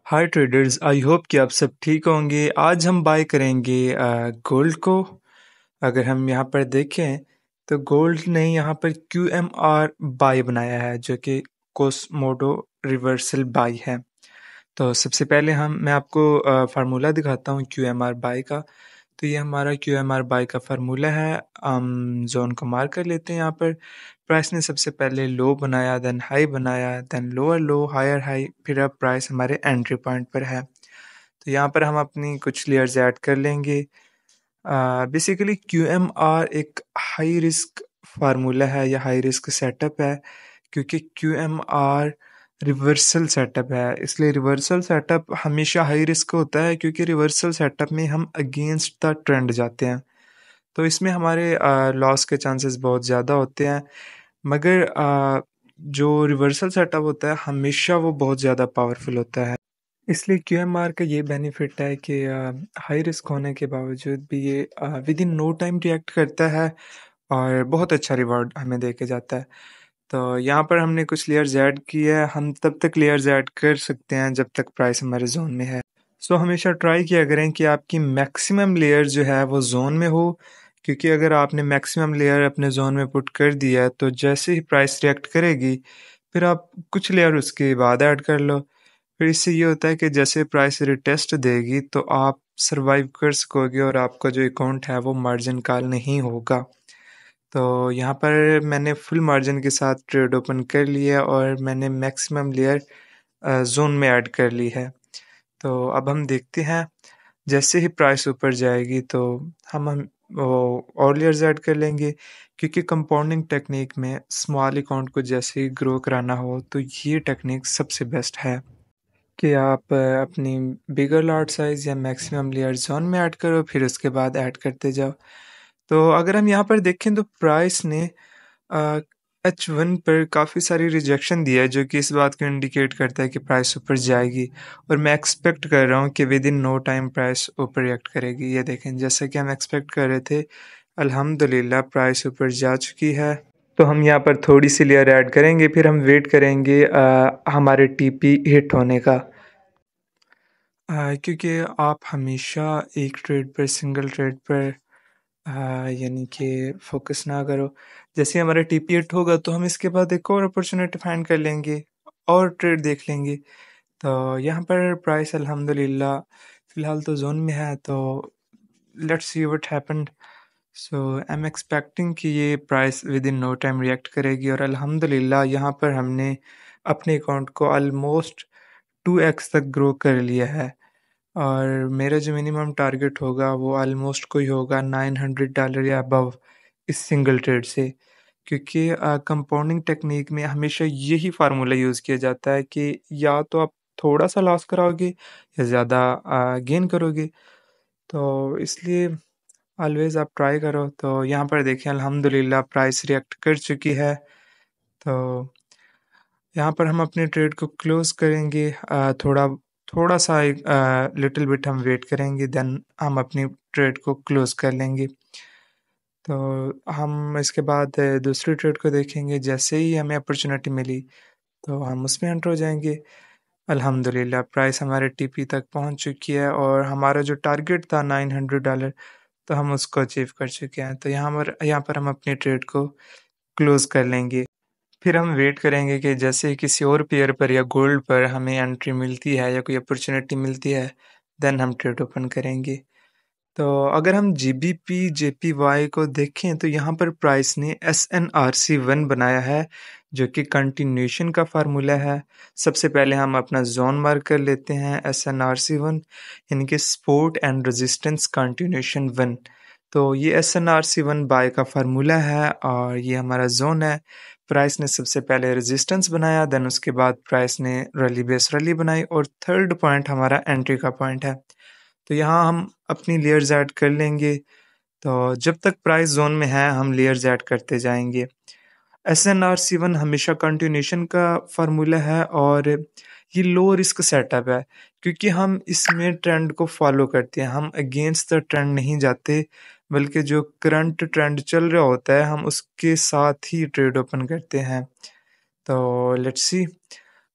Hi traders, I hope कि आप सब ठीक होंगे। आज हम बाय करेंगे गोल्ड को। अगर हम यहाँ पर देखें तो गोल्ड ने यहाँ पर क्यू एम आर बाय बनाया है, जो कि कोस्मोडो रिवर्सल बाय है। तो सबसे पहले मैं आपको फार्मूला दिखाता हूँ क्यू एम आर बाय का। तो ये हमारा क्यू एम आर बाय का फार्मूला है। हम जोन को मार्क कर लेते हैं। यहाँ पर प्राइस ने सबसे पहले लो बनाया, देन हाई बनाया, then lower low, higher high, फिर अब प्राइस हमारे एंट्री पॉइंट पर है। तो यहाँ पर हम अपनी कुछ लेयर्स ऐड कर लेंगे। बेसिकली क्यू एम आर एक हाई रिस्क फार्मूला है या हाई रिस्क सेटअप है, क्योंकि Q M R reversal setup है। इसलिए रिवर्सल सेटअप हमेशा हाई रिस्क होता है, क्योंकि रिवर्सल सेटअप में हम अगेंस्ट द ट्रेंड जाते हैं। तो इसमें हमारे लॉस के चांसेस बहुत ज़्यादा होते हैं। मगर जो रिवर्सल सेटअप होता है हमेशा वो बहुत ज़्यादा पावरफुल होता है। इसलिए क्यू एम आर का ये बेनिफिट है कि हाई रिस्क होने के बावजूद भी ये within no time react करता है और बहुत अच्छा रिवॉर्ड हमें दे के जाता है। तो यहाँ पर हमने कुछ लेयर्स ऐड की है। हम तब तक लेयर्स ऐड कर सकते हैं जब तक प्राइस हमारे जोन में है। सो हमेशा ट्राई किया करें कि आपकी मैक्सिमम लेयर जो है वो जोन में हो, क्योंकि अगर आपने मैक्सिमम लेयर अपने जोन में पुट कर दिया है तो जैसे ही प्राइस रिएक्ट करेगी फिर आप कुछ लेयर उसके बाद ऐड कर लो। फिर इससे ये होता है कि जैसे प्राइस रिटेस्ट देगी तो आप सरवाइव कर सकोगे और आपका जो अकाउंट है वो मार्जिन कॉल नहीं होगा। तो यहाँ पर मैंने फुल मार्जिन के साथ ट्रेड ओपन कर लिया और मैंने मैक्सिमम लेयर जोन में ऐड कर ली है। तो अब हम देखते हैं, जैसे ही प्राइस ऊपर जाएगी तो हम वो और लेयर्स ऐड कर लेंगे, क्योंकि कंपाउंडिंग टेक्निक में स्मॉल अकाउंट को जैसे ही ग्रो कराना हो तो ये टेक्निक सबसे बेस्ट है कि आप अपनी बिगर लॉट साइज़ या मैक्सिमम लेयर जोन में ऐड करो, फिर उसके बाद ऐड करते जाओ। तो अगर हम यहाँ पर देखें तो प्राइस ने H1 पर काफ़ी सारी रिजेक्शन दिया है, जो कि इस बात को इंडिकेट करता है कि प्राइस ऊपर जाएगी। और मैं एक्सपेक्ट कर रहा हूँ कि within no time price ऊपर रिएक्ट करेगी। ये देखें, जैसा कि हम एक्सपेक्ट कर रहे थे, अल्हम्दुलिल्लाह प्राइस ऊपर जा चुकी है। तो हम यहाँ पर थोड़ी सी लेयर ऐड करेंगे, फिर हम वेट करेंगे हमारे टीपी हिट होने का। क्योंकि आप हमेशा एक ट्रेड पर, सिंगल ट्रेड पर यानी कि फोकस ना करो। जैसे हमारा टीपी हिट होगा तो हम इसके बाद एक और अपॉर्चुनिटी फाइंड कर लेंगे और ट्रेड देख लेंगे। तो यहाँ पर प्राइस अल्हम्दुलिल्लाह फ़िलहाल तो जोन में है, तो let's see what happened. So I am expecting कि ये price within no time react करेगी और अल्हम्दुलिल्लाह यहाँ पर हमने अपने अकाउंट को ऑलमोस्ट 2x तक ग्रो कर लिया है। और मेरा जो मिनिमम टारगेट होगा वो ऑलमोस्ट कोई होगा $900 या अबव इस सिंगल ट्रेड से, क्योंकि कंपाउंडिंग टेक्निक में हमेशा यही फार्मूला यूज़ किया जाता है कि या तो आप थोड़ा सा लॉस कराओगे या ज़्यादा गेन करोगे। तो इसलिए ऑलवेज़ आप ट्राई करो। तो यहाँ पर देखें, अल्हम्दुलिल्लाह प्राइस रिएक्ट कर चुकी है। तो यहाँ पर हम अपने ट्रेड को क्लोज़ करेंगे। थोड़ा सा एक लिटिल बिट हम वेट करेंगे, देन हम अपनी ट्रेड को क्लोज़ कर लेंगे। तो हम इसके बाद दूसरी ट्रेड को देखेंगे। जैसे ही हमें अपॉर्चुनिटी मिली तो हम उसमें एंटर हो जाएंगे। अल्हम्दुलिल्लाह प्राइस हमारे टीपी तक पहुंच चुकी है और हमारा जो टारगेट था $900, तो हम उसको अचीव कर चुके हैं। तो यहाँ पर हम अपनी ट्रेड को क्लोज़ कर लेंगे। फिर हम वेट करेंगे कि जैसे ही किसी और पेयर पर या गोल्ड पर हमें एंट्री मिलती है या कोई अपॉर्चुनिटी मिलती है, देन हम ट्रेड ओपन करेंगे। तो अगर हम जीबीपी जेपीवाई को देखें तो यहाँ पर प्राइस ने SNRC1 बनाया है, जो कि कंटिन्यूशन का फार्मूला है। सबसे पहले हम अपना जोन मार्क कर लेते हैं SNRC1, यानी कि सपोर्ट एंड रेजिस्टेंस कंटिन्यूशन 1। तो ये SNRC1 बाय का फार्मूला है और ये हमारा जोन है। प्राइस ने सबसे पहले रेजिस्टेंस बनाया, देन उसके बाद प्राइस ने रैली बेस रैली बनाई और थर्ड पॉइंट हमारा एंट्री का पॉइंट है। तो यहाँ हम अपनी लेयर्स ऐड कर लेंगे। तो जब तक प्राइस जोन में है हम लेयर्स ऐड करते जाएंगे। SNRC1 हमेशा कंटिन्यूशन का फार्मूला है और ये लो रिस्क सेटअप है, क्योंकि हम इसमें ट्रेंड को फॉलो करते हैं। हम अगेंस्ट द ट्रेंड नहीं जाते, बल्कि जो करंट ट्रेंड चल रहा होता है हम उसके साथ ही ट्रेड ओपन करते हैं। तो लेट्स सी,